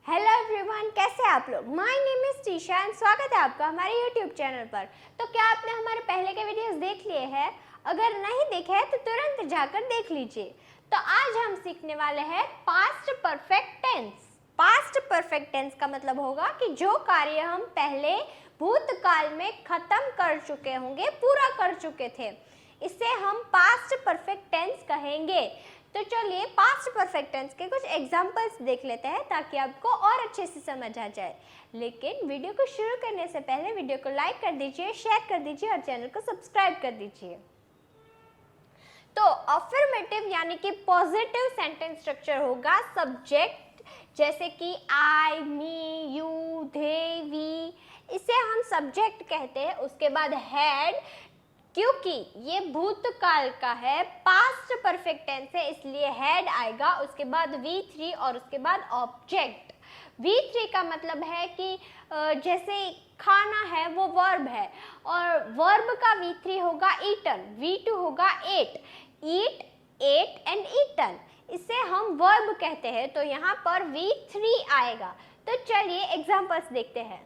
Hello everyone, कैसे हैं आप लोग। My name is Trisha and स्वागत है आपका हमारे यूट्यूब चैनल पर। तो क्या आपने हमारे पहले के वीडियोस देख लिए हैं? अगर नहीं देखे हैं तो तुरंत जाकर देख लीजिए। तो आज हम सीखने वाले हैं past perfect tense. Past perfect tense का मतलब होगा कि जो कार्य हम पहले भूतकाल में खत्म कर चुके होंगे, पूरा कर चुके थे, इसे हम पास्ट परफेक्ट टेंस कहेंगे। तो चलिए पास्ट परफेक्ट टेंस के कुछ एग्जांपल्स देख लेते हैं ताकि आपको और अच्छे से समझ आ जाए। लेकिन वीडियो को शुरू करने से पहले वीडियो को लाइक कर दीजिए, शेयर कर दीजिए और चैनल को सब्सक्राइब कर दीजिए। तो अफर्मेटिव यानी कि पॉजिटिव सेंटेंस स्ट्रक्चर होगा सब्जेक्ट, जैसे कि आई, मी, यू, दे, वी, इसे हम सब्जेक्ट कहते हैं। उसके बाद हैड, क्योंकि ये भूतकाल का है, पास्ट परफेक्ट टेंस है, इसलिए हैड आएगा। उसके बाद V3 और उसके बाद ऑब्जेक्ट। V3 का मतलब है कि जैसे खाना है वो वर्ब है और वर्ब का V3 होगा ईटन, V2 होगा ate, eat, ate and eaten, इसे हम वर्ब कहते हैं। तो यहाँ पर V3 आएगा। तो चलिए एग्जांपल्स देखते हैं।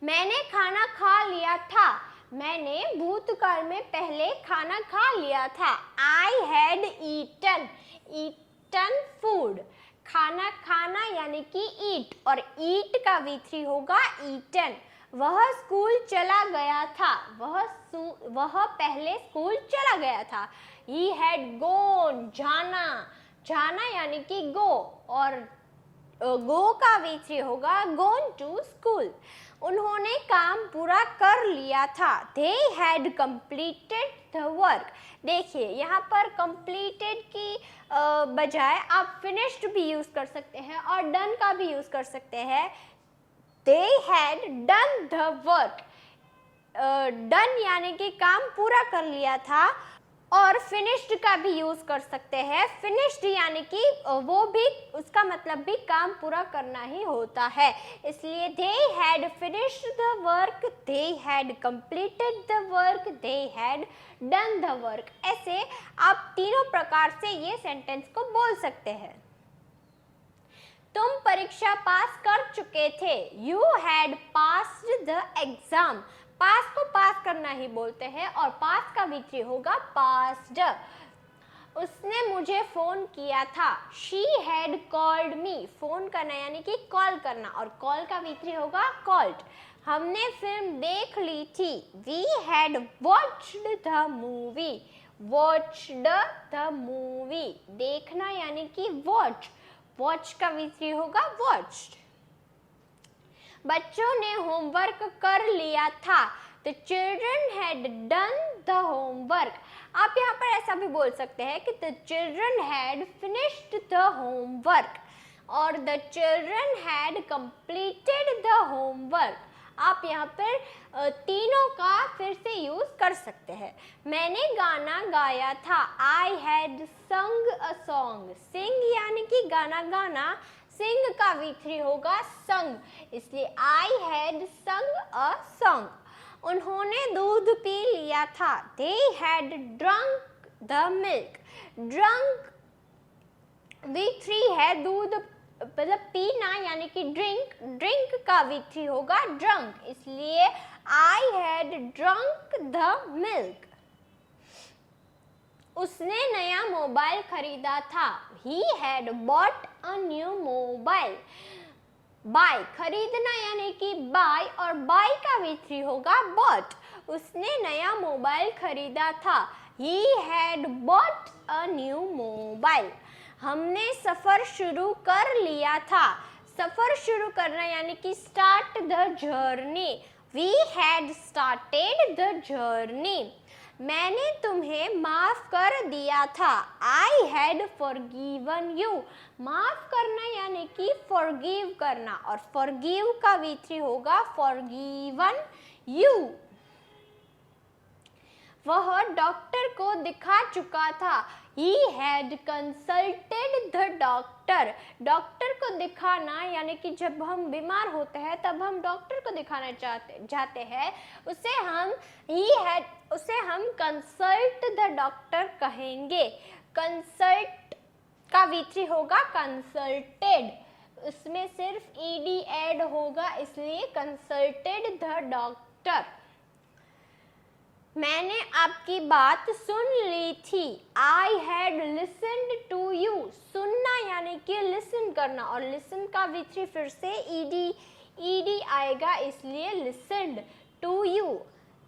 मैंने खाना खा लिया था, मैंने भूतकाल में पहले खाना खा लिया था। I had eaten, eaten food. खाना खाना यानी कि ईट और ईट का V3 होगा ईटन। वह स्कूल चला गया था, वह पहले स्कूल चला गया था। ही हैड गोन, जाना, जाना यानी कि गो और गो का V3 होगा गोन टू स्कूल। उन्होंने काम पूरा कर लिया था। They had completed the work। देखिए यहाँ पर completed की बजाय आप finished भी यूज कर सकते हैं और done का भी यूज कर सकते हैं। They had done the work। done यानी कि काम पूरा कर लिया था और फिनिश्ड का भी यूज कर सकते हैं। फिनिश्ड यानी कि वो भी, उसका मतलब भी काम पूरा करना ही होता है, इसलिए they had finished the work, they had completed the work, they had done the work। ऐसे आप तीनों प्रकार से ये सेंटेंस को बोल सकते हैं। तुम परीक्षा पास कर चुके थे। You had passed the exam। पास को पास करना ही बोलते हैं और पास का V3 होगा पास्ड। उसने मुझे फोन किया था। She had called me। Phone करना यानी कि कॉल करना और कॉल का V3 होगा called। हमने फिल्म देख ली थी। We had watched the movie। watched the movie। देखना यानी कि watch, watch का V3 होगा watched। बच्चों ने होमवर्क कर लिया था। The children had done the homework। आप यहाँ पर ऐसा भी बोल सकते हैं कि the children had finished the homework और the children had completed the homework। आप यहाँ पर तीनों का फिर से यूज कर सकते हैं। मैंने गाना गाया था। I had sung a song। sing यानी कि गाना गाना, sing का V3 होगा sung, इसलिए I had sung a song। उन्होंने दूध पी लिया था। They had drunk the milk। drunk V3 है, दूध मतलब पीना यानी कि drink, drink का V3 होगा drunk, इसलिए I had drunk the milk। उसने नया मोबाइल खरीदा था। He had bought a new mobile। Buy खरीदना यानी कि बाय और बाय का V3 होगा bought। उसने नया मोबाइल खरीदा था। He had bought a new mobile। हमने सफर शुरू कर लिया था। सफर शुरू करना यानी कि start the journey। We had started the journey। मैंने तुम्हें माफ कर दिया था। I had forgiven you। माफ करना यानी कि forgive करना और forgive का V3 होगा forgiven you। वह डॉक्टर को दिखा चुका था। He had consulted the doctor। Doctor को दिखाना यानी कि जब हम बीमार होते हैं तब हम डॉक्टर को दिखाना जाते हैं, उसे हम कंसल्ट द डॉक्टर कहेंगे। कंसल्ट का V3 होगा कंसल्टेड। इसमें सिर्फ ed ऐड होगा, इसलिए कंसल्टेड द डॉक्टर। मैंने आपकी बात सुन ली थी। I had listened to you. सुनना यानी कि लिसन करना, और लिसन का V3 फिर से ed आएगा, इसलिए लिसन्ड टू यू।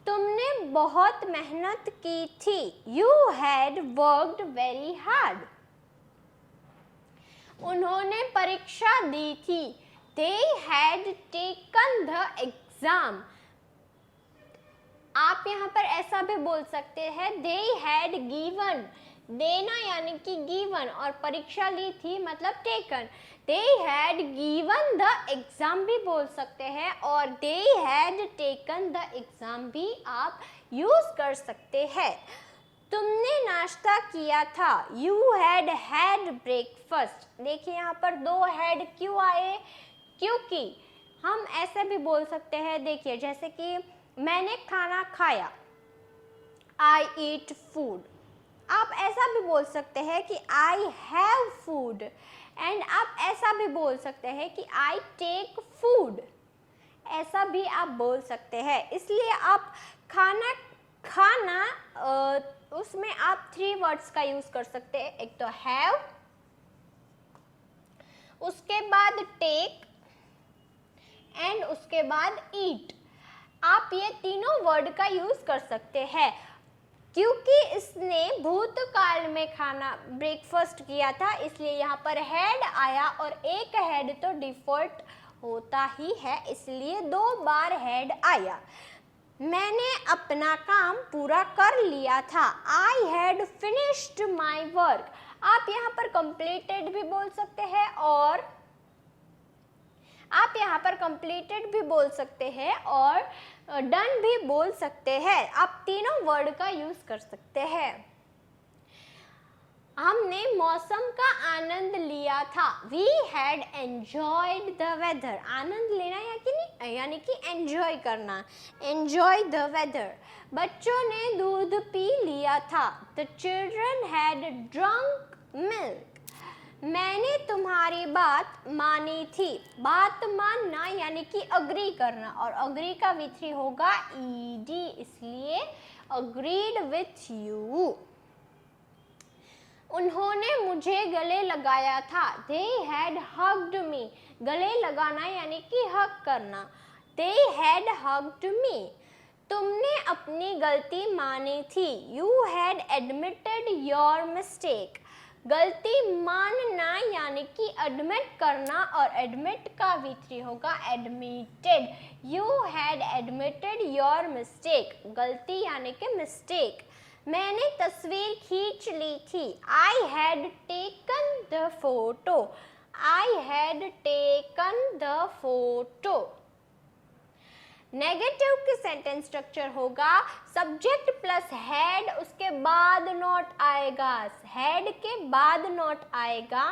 तुमने बहुत मेहनत की थी। You had worked very hard. उन्होंने परीक्षा दी थी। They had taken the exam. आप यहाँ पर ऐसा भी बोल सकते हैं, दे हैड गिवन। देना यानी कि गिवन, और परीक्षा ली थी मतलब taken. They had given the exam भी बोल सकते हैं, और they had taken the exam भी आप यूज कर सकते हैं। तुमने नाश्ता किया था। You had had breakfast. देखिए यहाँ पर दो हैड क्यों आए, क्योंकि हम ऐसे भी बोल सकते हैं, देखिए जैसे कि मैंने खाना खाया, आई ईट फूड। आप ऐसा भी बोल सकते हैं कि आई हैव फूड, एंड आप ऐसा भी बोल सकते हैं कि आई टेक फूड। ऐसा भी आप बोल सकते हैं। इसलिए आप खाना उसमें आप 3 वर्ड्स का यूज कर सकते हैं। एक तो हैव, उसके बाद टेक, एंड उसके बाद ईट। आप ये तीनों वर्ड का यूज कर सकते हैं। क्योंकि इसने भूतकाल में खाना ब्रेकफास्ट किया था, इसलिए यहाँ पर हैड आया, और एक हैड तो डिफॉल्ट होता ही है, इसलिए 2 बार हैड आया। मैंने अपना काम पूरा कर लिया था। I had finished my work. आप यहाँ पर कंप्लीटेड भी बोल सकते हैं, और आप यहाँ पर कंप्लीटेड भी बोल सकते हैं, और डन भी बोल सकते हैं। आप तीनों वर्ड का यूज कर सकते हैं। हमने मौसम का आनंद लिया था। We had enjoyed the weather। आनंद लेना यानी कि एंजॉय करना, enjoy the weather। बच्चों ने दूध पी लिया था। The children had drunk milk। मैंने तुम्हारी बात मानी थी। बात मानना यानी कि अग्री करना, और अग्री का V3 होगा ed, इसलिए अग्रीड विथ यू। उन्होंने मुझे गले लगाया था। They had hugged me। गले लगाना यानी कि हग करना। They had hugged me। तुमने अपनी गलती मानी थी। You had admitted your mistake। गलती मानना यानी कि एडमिट करना, और एडमिट का V3 होगा admitted. You had admitted your mistake। गलती यानी कि मिस्टेक। मैंने तस्वीर खींच ली थी। I had taken the photo। I had taken the photo। Negative की सेंटेंस स्ट्रक्चर होगा सब्जेक्ट प्लस हैड, उसके बाद नॉट आएगा। हैड के बाद नॉट आएगा,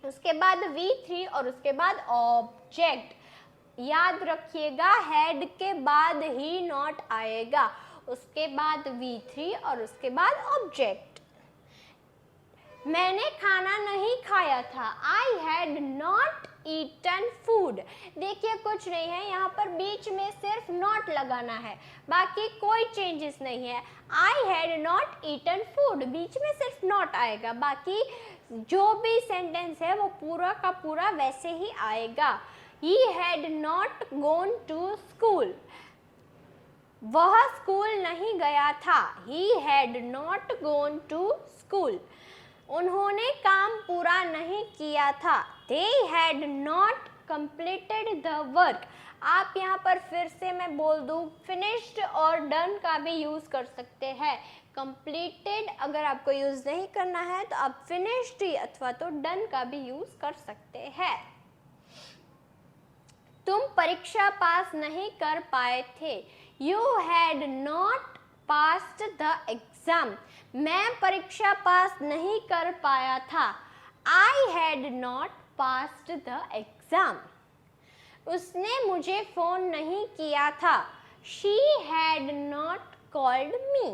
उसके बाद V3, और उसके बाद ऑब्जेक्ट। याद रखिएगा, हैड के बाद ही नॉट आएगा, उसके बाद V3, और उसके बाद ऑब्जेक्ट। मैंने खाना नहीं खाया था। I had not eaten food. देखिए कुछ नहीं है, यहाँ पर बीच में सिर्फ नॉट लगाना है, बाकी कोई चेंजेस नहीं है। I had not eaten food, बीच में सिर्फ नॉट आएगा, बाकी जो भी सेंटेंस है वो पूरा का पूरा वैसे ही आएगा। He had not gone to school. वह स्कूल नहीं गया था। He had not gone to school. उन्होंने काम पूरा नहीं किया था। They had not completed the work। आप यहाँ पर फिर से मैं बोल दूँ, finished और done का भी यूज कर सकते हैं। completed अगर आपको यूज नहीं करना है तो आप finished अथवा तो done का भी यूज कर सकते हैं। तुम परीक्षा पास नहीं कर पाए थे। You had not passed the exam। मैं परीक्षा पास नहीं कर पाया था। I had not passed the exam। उसने मुझे फोन नहीं किया था। She had not called me।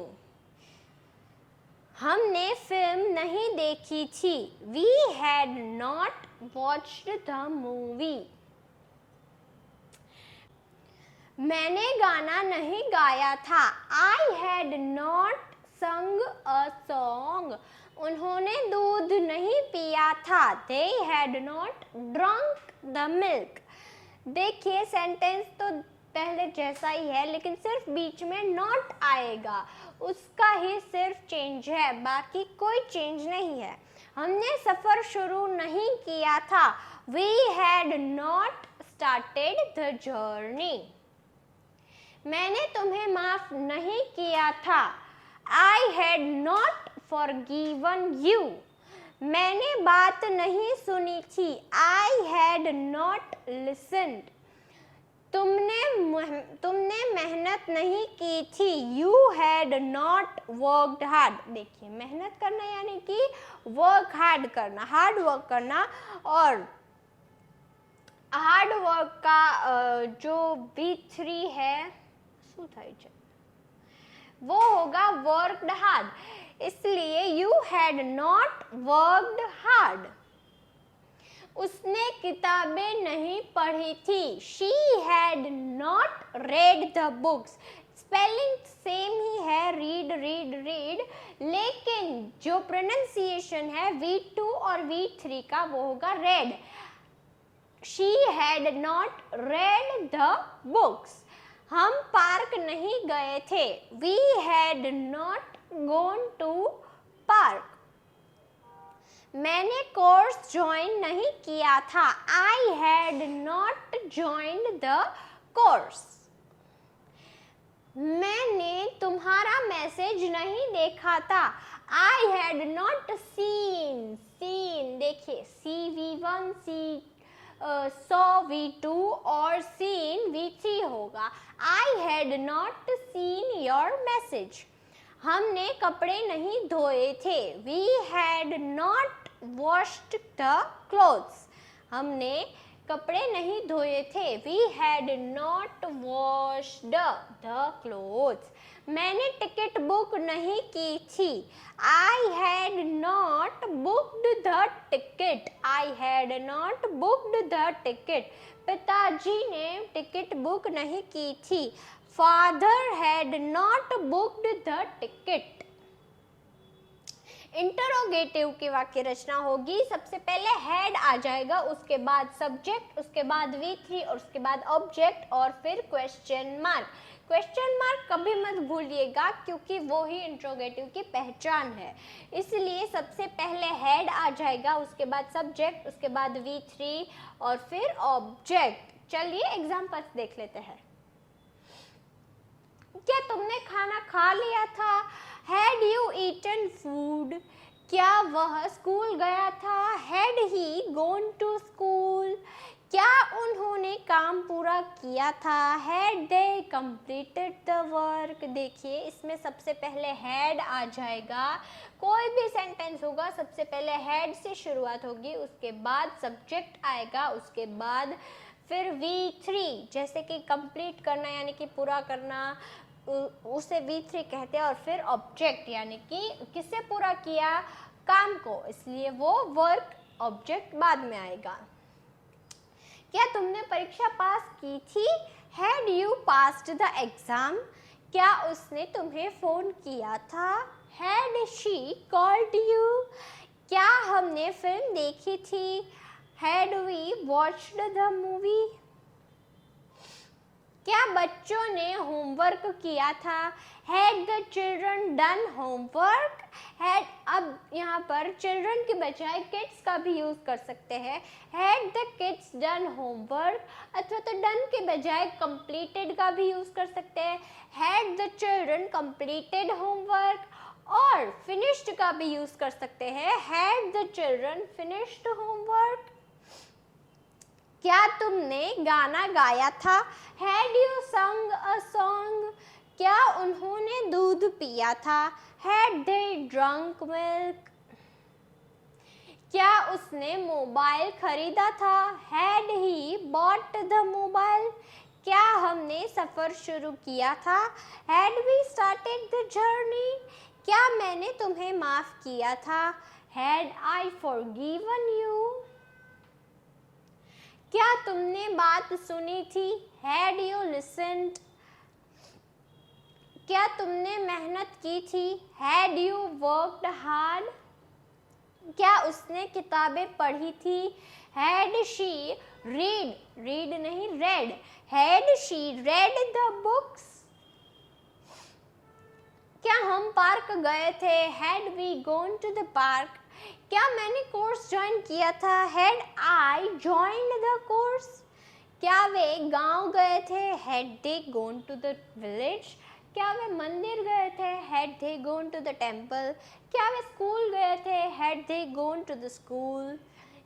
हमने फिल्म नहीं देखी थी। We had not watched the movie. मैंने गाना नहीं गाया था. I had not sung a song. उन्होंने दूध नहीं पिया था. They had not drunk the milk. देखिए सेंटेंस तो पहले जैसा ही है, लेकिन सिर्फ बीच में नॉट आएगा, उसका ही सिर्फ चेंज है, बाकी कोई चेंज नहीं है. हमने सफर शुरू नहीं किया था. We had not started the journey. मैंने तुम्हें माफ नहीं किया था. I had not forgiven you. मैंने बात नहीं सुनी थी. I had not listened. तुमने मेहनत नहीं की थी. You had not worked hard. देखिए मेहनत करना यानी कि वर्क हार्ड करना, हार्ड वर्क करना, और हार्ड वर्क का जो V3 है वो होगा वर्कड हार्ड. इसलिए you had not worked hard. उसने किताबें नहीं पढ़ी थी. She had not read the books. Spelling same ही है, रीड रीड रीड, लेकिन जो प्रोनाउंसिएशन है V2 और V3 का वो होगा red. She had not read the books. हम पार्क नहीं गए थे. We had not gone to park. मैंने कोर्स ज्वाइन नहीं किया था. I had not joined the course. मैंने तुम्हारा मैसेज नहीं देखा था. I had not seen. देखिए CV1 saw V2 और seen V3 होगा. I had not seen your message. हमने कपड़े नहीं धोए थे. We had not washed the clothes. हमने कपड़े नहीं धोए थे. We had not washed the clothes. मैंने टिकट बुक नहीं की थी. I had not booked the ticket. I had not booked the ticket. पिताजी ने टिकट बुक नहीं की थी. Father had not booked the ticket. Interrogative की वाक्य रचना होगी. सबसे पहले हैड आ जाएगा, उसके बाद सब्जेक्ट, उसके बाद V3 और उसके बाद ऑब्जेक्ट और फिर क्वेश्चन मार्क. क्वेश्चन मार्क कभी मत भूलिएगा क्योंकि वो ही इंटरोगेटिव की पहचान है. इसलिए सबसे पहले हैड आ जाएगा, उसके बाद सब्जेक्ट, उसके बाद V3 और फिर ऑब्जेक्ट. चलिए एग्जांपल्स देख लेते हैं. क्या तुमने खाना खा लिया था? Had you eaten food? क्या वह स्कूल गया था? Had he gone to school? क्या उन्होंने काम पूरा किया था? Had they completed the work? देखिए इसमें सबसे पहले had आ जाएगा. कोई भी सेंटेंस होगा सबसे पहले had से शुरुआत होगी, उसके बाद सब्जेक्ट आएगा, उसके बाद फिर V3 जैसे कि कंप्लीट करना यानी कि पूरा करना, उसे V3 कहते हैं, और फिर ऑब्जेक्ट यानी कि किससे पूरा किया, काम को, इसलिए वो वर्क ऑब्जेक्ट बाद में आएगा. क्या तुमने परीक्षा पास की थी? Had you passed the exam? क्या उसने तुम्हें फोन किया था? Had she called you? क्या हमने फिल्म देखी थी? Had we watched the movie? क्या बच्चों ने होमवर्क किया था? Had the children done homework? Had, अब यहाँ पर children के बजाय kids का भी यूज कर सकते हैं. Had the kids done homework? अथवा तो done के बजाय completed का भी यूज कर सकते हैं. Had the children completed homework? और finished का भी यूज कर सकते हैं. Had the children finished homework? क्या तुमने गाना गाया था? Had you sung a song? क्या उन्होंने दूध पिया था? Had they drunk milk? क्या उसने मोबाइल खरीदा था? Had he bought the mobile? क्या हमने सफर शुरू किया था? Had we started the journey? क्या मैंने तुम्हें माफ किया था? Had I forgiven you? क्या तुमने बात सुनी थी? Had you listened? क्या तुमने मेहनत की थी? Had you worked hard? क्या उसने किताबें पढ़ी थी? Had she read नहीं read, had she read the books? क्या हम पार्क गए थे? Had we gone to the park? क्या मैंने कोर्स ज्वाइन किया था? Had I joined the course? क्या वे गांव गए थे? Had they gone to the village? क्या वे मंदिर गए थे? Had they gone to the temple? क्या वे स्कूल गए थे? Had they gone to the school?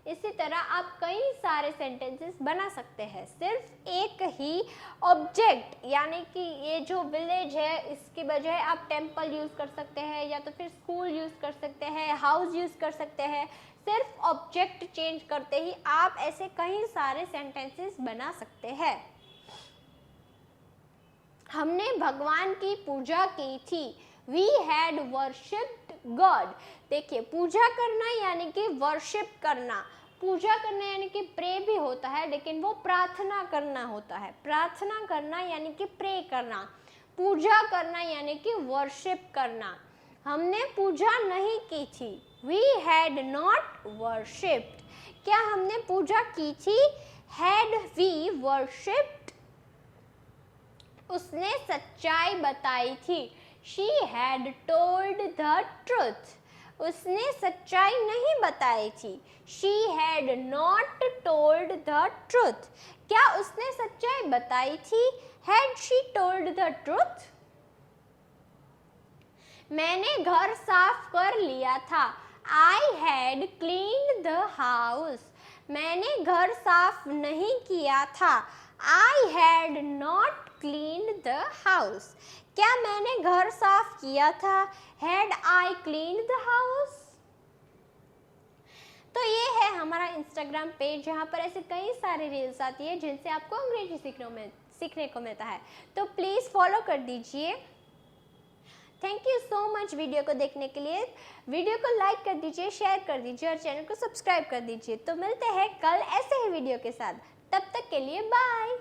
इसी तरह आप कई सारे सेंटेंसेस बना सकते हैं। सिर्फ एक ही ऑब्जेक्ट यानी कि ये जो विलेज है इसकी बजाय आप टेम्पल यूज़ कर सकते हैं या तो फिर स्कूल यूज़ कर सकते हैं, हाउस यूज़ कर सकते हैं। सिर्फ ऑब्जेक्ट चेंज करते ही आप ऐसे कई सारे सेंटेंसेस बना सकते हैं। हमने भगवान की पूजा की थी। We had worshipped God। देखिए पूजा करना यानी कि वर्शिप करना, पूजा करना यानी कि प्रे भी होता है लेकिन वो प्रार्थना करना होता है। प्रार्थना करना यानी कि प्रे करना, पूजा करना यानी कि वर्शिप करना। हमने पूजा नहीं की थी। We had not worshipped। क्या हमने पूजा की थी? Had we worshipped? उसने सच्चाई बताई थी। She had told the truth। उसने सच्चाई नहीं बताई थी। She had not told the truth। क्या उसने सच्चाई बताई थी? Had she told the truth? मैंने घर साफ कर लिया था। I had cleaned the house। मैंने घर साफ नहीं किया था। I had not cleaned the house। क्या मैंने घर साफ किया था? Had I cleaned the house? तो ये है हमारा इंस्टाग्राम पेज जहाँ पर ऐसे कई सारे रील्स आती है जिनसे आपको अंग्रेजी सीखने को मिलता है, तो प्लीज़ फॉलो कर दीजिए। Thank you so much video को देखने के लिए। वीडियो को लाइक कर दीजिए, शेयर कर दीजिए और चैनल को सब्सक्राइब कर दीजिए। तो मिलते हैं कल ऐसे ही वीडियो के साथ, तब तक के लिए बाय।